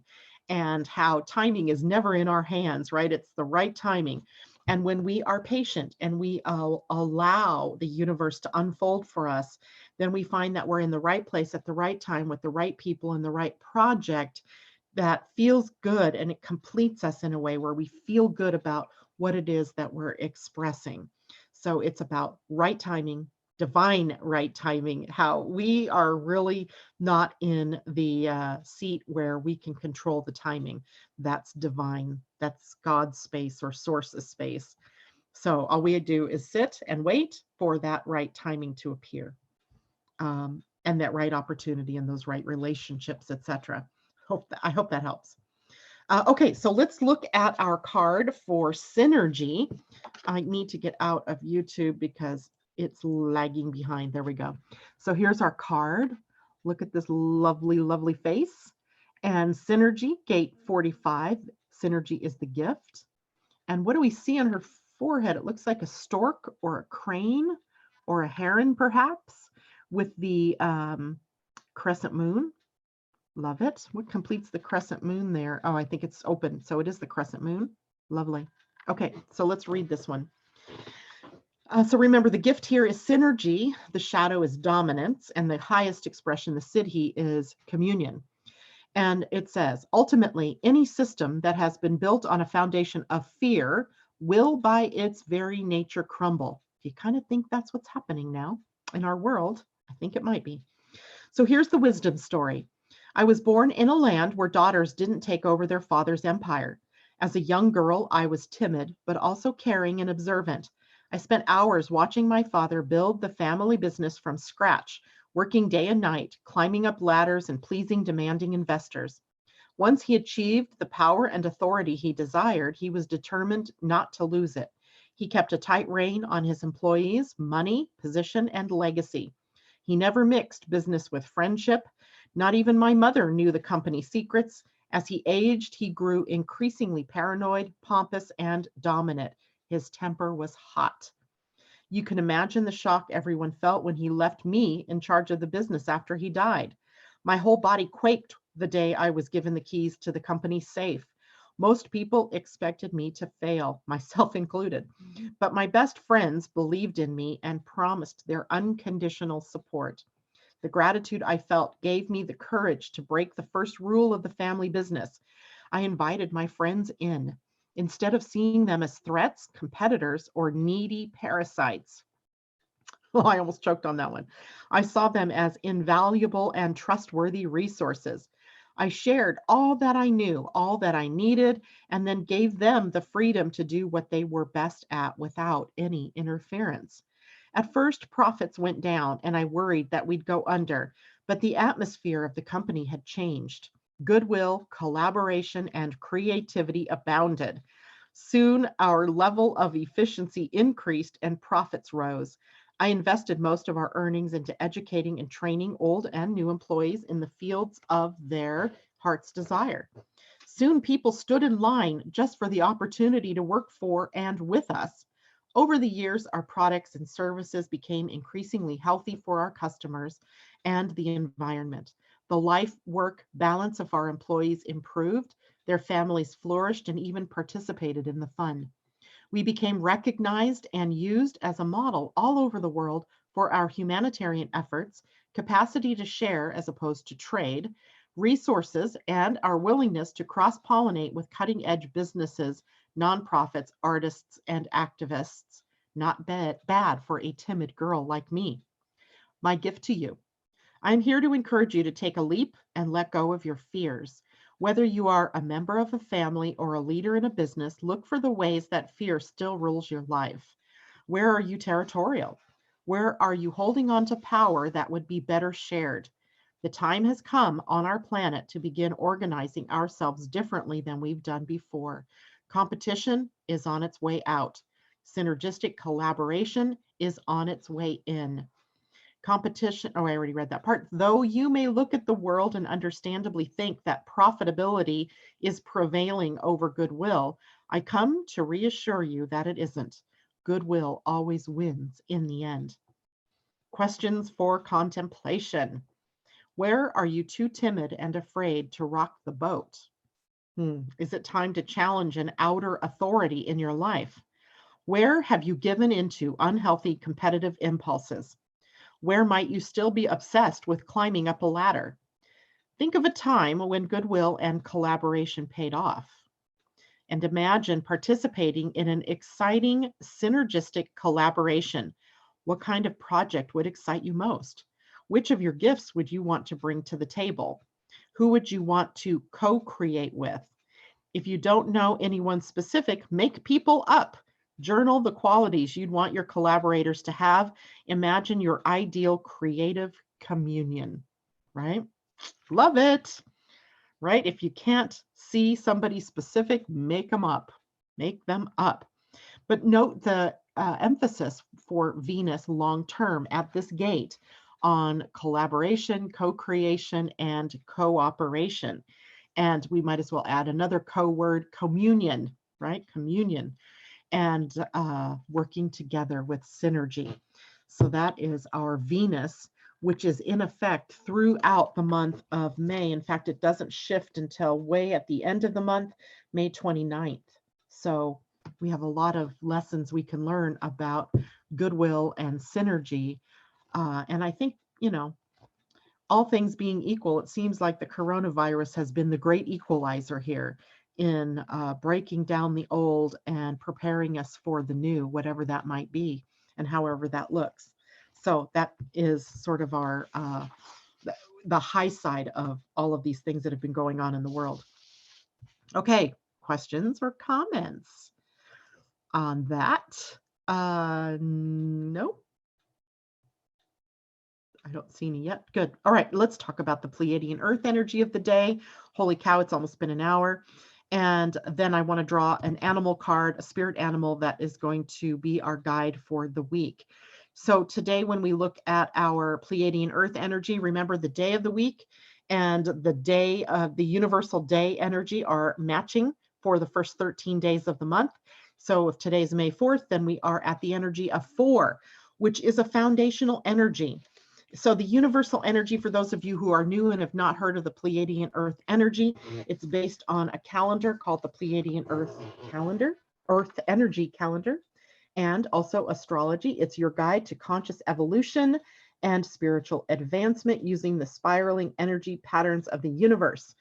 and how timing is never in our hands, right? It's the right timing. And when we are patient and we allow the universe to unfold for us, then we find that we're in the right place at the right time with the right people and the right project that feels good, and it completes us in a way where we feel good about what it is that we're expressing. So it's about right timing, divine right timing, how we are really not in the seat where we can control the timing. That's divine. That's God's space or source's space. So all we do is sit and wait for that right timing to appear, and that right opportunity and those right relationships, etc. I hope that helps. Okay, so let's look at our card for synergy. I need to get out of YouTube because it's lagging behind. There we go. So here's our card. Look at this lovely, lovely face. And synergy, gate 45. Synergy is the gift. And what do we see on her forehead? It looks like a stork or a crane or a heron, perhaps, with the crescent moon. Love it. What completes the crescent moon there? Oh, I think it's open. So it is the crescent moon. Lovely. Okay, so let's read this one. So remember, the gift here is synergy. The shadow is dominance. And the highest expression, the siddhi, is communion. And it says, ultimately, any system that has been built on a foundation of fear will by its very nature crumble. Do you kind of think that's what's happening now in our world? I think it might be. So here's the wisdom story. I was born in a land where daughters didn't take over their father's empire. As a young girl, I was timid, but also caring and observant. I spent hours watching my father build the family business from scratch, working day and night, climbing up ladders and pleasing demanding investors. Once he achieved the power and authority he desired, he was determined not to lose it. He kept a tight rein on his employees, money, position, and legacy. He never mixed business with friendship. Not even my mother knew the company's secrets. As he aged, he grew increasingly paranoid, pompous, and dominant. His temper was hot. You can imagine the shock everyone felt when he left me in charge of the business after he died. My whole body quaked the day I was given the keys to the company's safe. Most people expected me to fail, myself included, but my best friends believed in me and promised their unconditional support. The gratitude I felt gave me the courage to break the first rule of the family business. I invited my friends in, instead of seeing them as threats, competitors, or needy parasites. Well, I almost choked on that one. I saw them as invaluable and trustworthy resources. I shared all that I knew, all that I needed, and then gave them the freedom to do what they were best at without any interference. At first, profits went down, and I worried that we'd go under, but the atmosphere of the company had changed. Goodwill, collaboration, and creativity abounded. Soon, our level of efficiency increased and profits rose. I invested most of our earnings into educating and training old and new employees in the fields of their heart's desire. Soon, people stood in line just for the opportunity to work for and with us. Over the years, our products and services became increasingly healthy for our customers and the environment. The life-work balance of our employees improved, their families flourished, and even participated in the fun. We became recognized and used as a model all over the world for our humanitarian efforts, capacity to share as opposed to trade, resources, and our willingness to cross-pollinate with cutting-edge businesses, nonprofits, artists, and activists. Not bad for a timid girl like me. My gift to you. I'm here to encourage you to take a leap and let go of your fears. Whether you are a member of a family or a leader in a business, look for the ways that fear still rules your life. Where are you territorial? Where are you holding on to power that would be better shared? The time has come on our planet to begin organizing ourselves differently than we've done before. Competition is on its way out. Synergistic collaboration is on its way in. Competition, oh, I already read that part. Though you may look at the world and understandably think that profitability is prevailing over goodwill, I come to reassure you that it isn't. Goodwill always wins in the end. Questions for contemplation. Where are you too timid and afraid to rock the boat? Is it time to challenge an outer authority in your life? Where have you given into unhealthy competitive impulses? Where might you still be obsessed with climbing up a ladder? Think of a time when goodwill and collaboration paid off. And imagine participating in an exciting synergistic collaboration. What kind of project would excite you most? Which of your gifts would you want to bring to the table? Who would you want to co-create with? If you don't know anyone specific, make people up. Journal the qualities you'd want your collaborators to have. Imagine your ideal creative communion, right? Love it, right? If you can't see somebody specific, make them up. Make them up. But note the emphasis for Venus long term at this gate on collaboration, co-creation, and cooperation. And we might as well add another co-word, communion, right? Communion, and working together with synergy. So that is our Venus, which is in effect throughout the month of May. In fact, it doesn't shift until way at the end of the month, May 29th. So we have a lot of lessons we can learn about goodwill and synergy. And I think, all things being equal, it seems like the coronavirus has been the great equalizer here in breaking down the old and preparing us for the new, whatever that might be and however that looks. So that is sort of our the high side of all of these things that have been going on in the world. Okay, questions or comments on that? Nope. I don't see any yet. Good. All right, let's talk about the Pleiadian-Earth energy of the day. Holy cow, it's almost been an hour. And then I want to draw an animal card, a spirit animal that is going to be our guide for the week. So today, when we look at our Pleiadian-Earth energy, remember the day of the week and the day of the universal day energy are matching for the first 13 days of the month. So if today's May 4th, then we are at the energy of 4, which is a foundational energy. So the universal energy, for those of you who are new and have not heard of the Pleiadian-Earth energy, it's based on a calendar called the Pleiadian-Earth calendar, Earth energy calendar, and also astrology. It's your guide to conscious evolution and spiritual advancement using the spiraling energy patterns of the universe.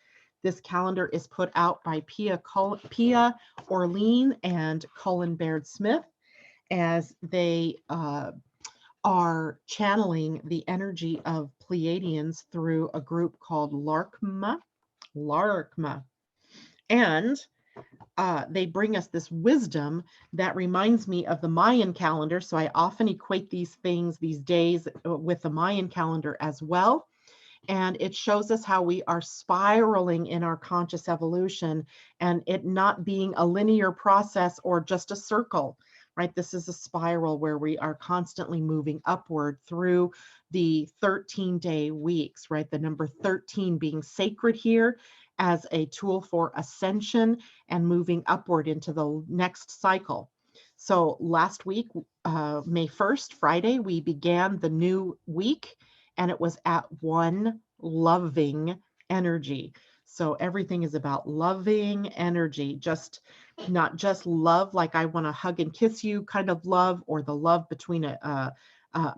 This calendar is put out by Pia Orlean and Colin Baird Smith as they are channeling the energy of Pleiadians through a group called Larkma. And they bring us this wisdom that reminds me of the Mayan calendar. So I often equate these things, these days, with the Mayan calendar as well. And it shows us how we are spiraling in our conscious evolution and it not being a linear process or just a circle. Right? This is a spiral where we are constantly moving upward through the 13-day weeks, right? The number 13 being sacred here as a tool for ascension and moving upward into the next cycle. So last week, May 1st, Friday, we began the new week and it was at 1 loving energy. So everything is about loving energy, not just love, like I want to hug and kiss you kind of love, or the love between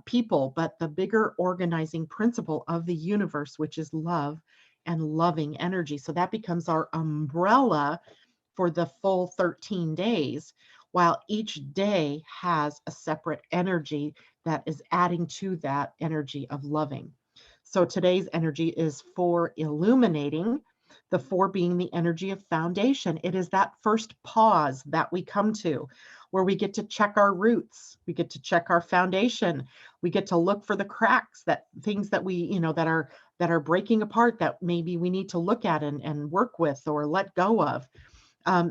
people, but the bigger organizing principle of the universe, which is love and loving energy. So that becomes our umbrella for the full 13 days, while each day has a separate energy that is adding to that energy of loving. So today's energy is for illuminating, the 4 being the energy of foundation. It is that first pause that we come to where we get to check our roots. We get to check our foundation. We get to look for the cracks, that things that we, that are breaking apart that maybe we need to look at and work with or let go of.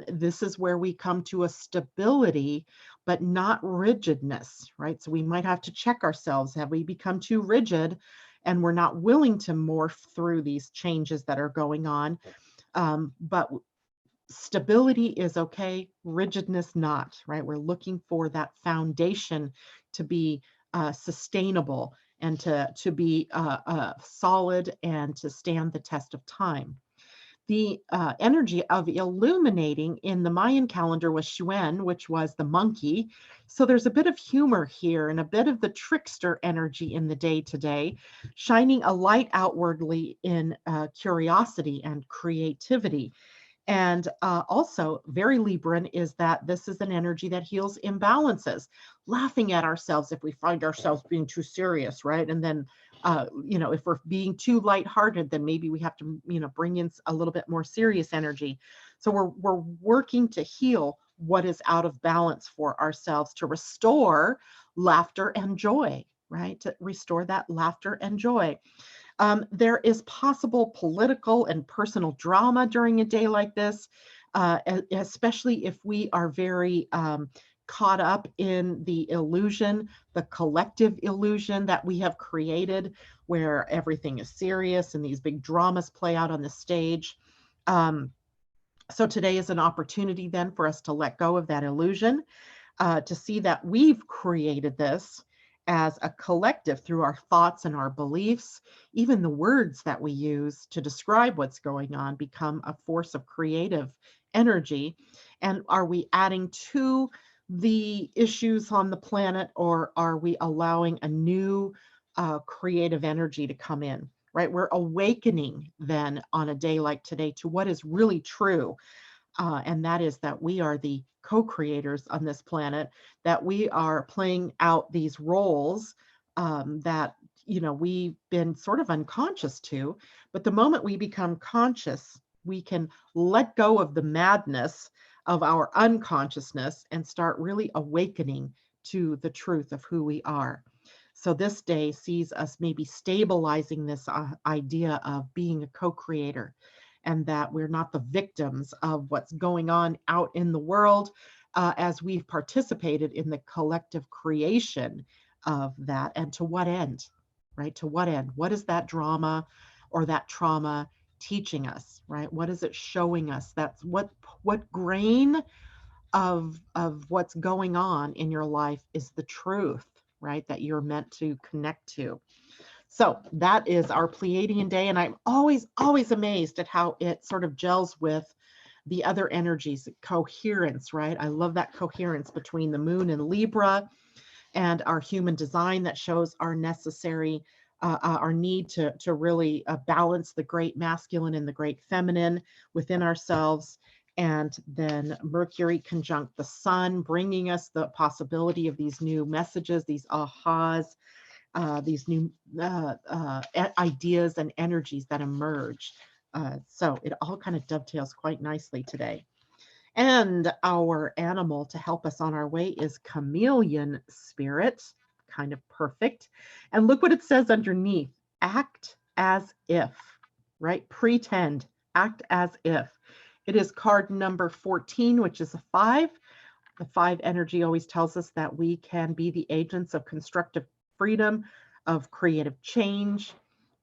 This is where we come to a stability, but not rigidness, right? So we might have to check ourselves. Have we become too rigid and we're not willing to morph through these changes that are going on? But stability is okay, rigidness not, right? We're looking for that foundation to be sustainable and to be solid and to stand the test of time. The energy of illuminating in the Mayan calendar was Xuen, which was the monkey. So there's a bit of humor here and a bit of the trickster energy in the day today, shining a light outwardly in curiosity and creativity. And also very Libran is that this is an energy that heals imbalances, laughing at ourselves if we find ourselves being too serious, right? And then, if we're being too lighthearted, then maybe we have to, bring in a little bit more serious energy. So we're working to heal what is out of balance for ourselves, to restore laughter and joy, right? To restore that laughter and joy. There is possible political and personal drama during a day like this, especially if we are very caught up in the illusion, the collective illusion that we have created, where everything is serious and these big dramas play out on the stage. So today is an opportunity then for us to let go of that illusion, to see that we've created this as a collective through our thoughts and our beliefs. Even the words that we use to describe what's going on become a force of creative energy. And are we adding to the issues on the planet, or are we allowing a new creative energy to come in? Right? We're awakening then on a day like today to what is really true. And that is that we are the co-creators on this planet, that we are playing out these roles that, we've been sort of unconscious to. But the moment we become conscious, we can let go of the madness of our unconsciousness and start really awakening to the truth of who we are. So this day sees us maybe stabilizing this idea of being a co-creator, and that we're not the victims of what's going on out in the world, as we've participated in the collective creation of that. And to what end, right? To what end? What is that drama or that trauma teaching us, right? What is it showing us? That's what grain of what's going on in your life is the truth, right? That you're meant to connect to. So that is our Pleiadian day. And I'm always amazed at how it sort of gels with the other energies, coherence, right? I love that coherence between the moon and Libra and our human design that shows our necessary, our need to really balance the great masculine and the great feminine within ourselves. And then Mercury conjunct the sun, bringing us the possibility of these new messages, these ahas, these new ideas and energies that emerge. So it all kind of dovetails quite nicely today. And our animal to help us on our way is chameleon spirit, kind of perfect. And look what it says underneath: act as if, right? Pretend, act as if. It is card number 14, which is a 5. The 5 energy always tells us that we can be the agents of constructive freedom, of creative change,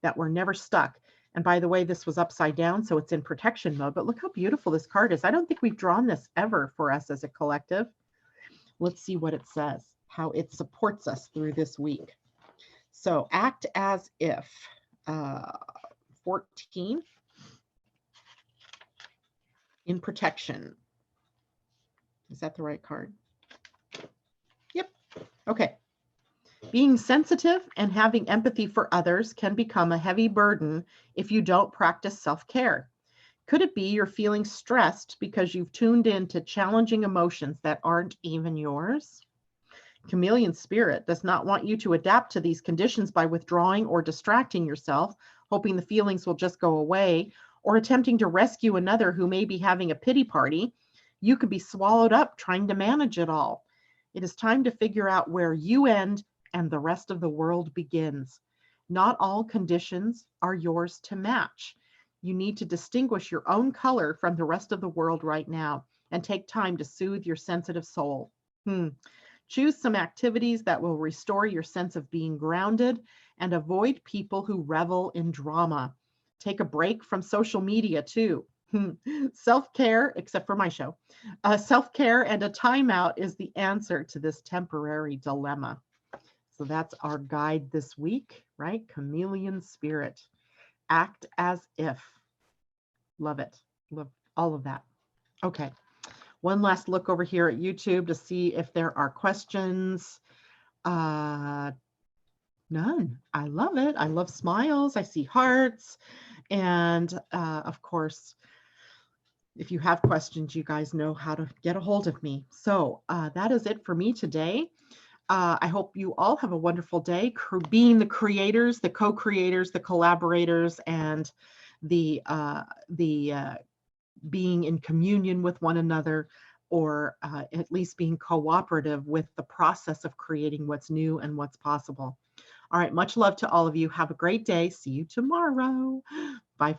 that we're never stuck. And by the way, this was upside down, so it's in protection mode, but look how beautiful this card is. I don't think we've drawn this ever for us as a collective. Let's see what it says, how it supports us through this week. So act as if, 14, in protection. Is that the right card? Yep. Okay. Being sensitive and having empathy for others can become a heavy burden if you don't practice self-care. Could it be you're feeling stressed because you've tuned in to challenging emotions that aren't even yours? Chameleon spirit does not want you to adapt to these conditions by withdrawing or distracting yourself, hoping the feelings will just go away, or attempting to rescue another who may be having a pity party. You could be swallowed up trying to manage it all. It is time to figure out where you end and the rest of the world begins. Not all conditions are yours to match. You need to distinguish your own color from the rest of the world right now and take time to soothe your sensitive soul. Choose some activities that will restore your sense of being grounded and avoid people who revel in drama. Take a break from social media too. Self-care, except for my show, self-care and a timeout is the answer to this temporary dilemma. So that's our guide this week, right? Chameleon spirit. Act as if. Love it. Love all of that. Okay. One last look over here at YouTube to see if there are questions. None. I love it. I love smiles. I see hearts. And of course, If you have questions, you guys know how to get a hold of me. So that is it for me today. I hope you all have a wonderful day, being the creators, the co-creators, the collaborators, and the being in communion with one another, or at least being cooperative with the process of creating what's new and what's possible. All right, much love to all of you. Have a great day. See you tomorrow. Bye.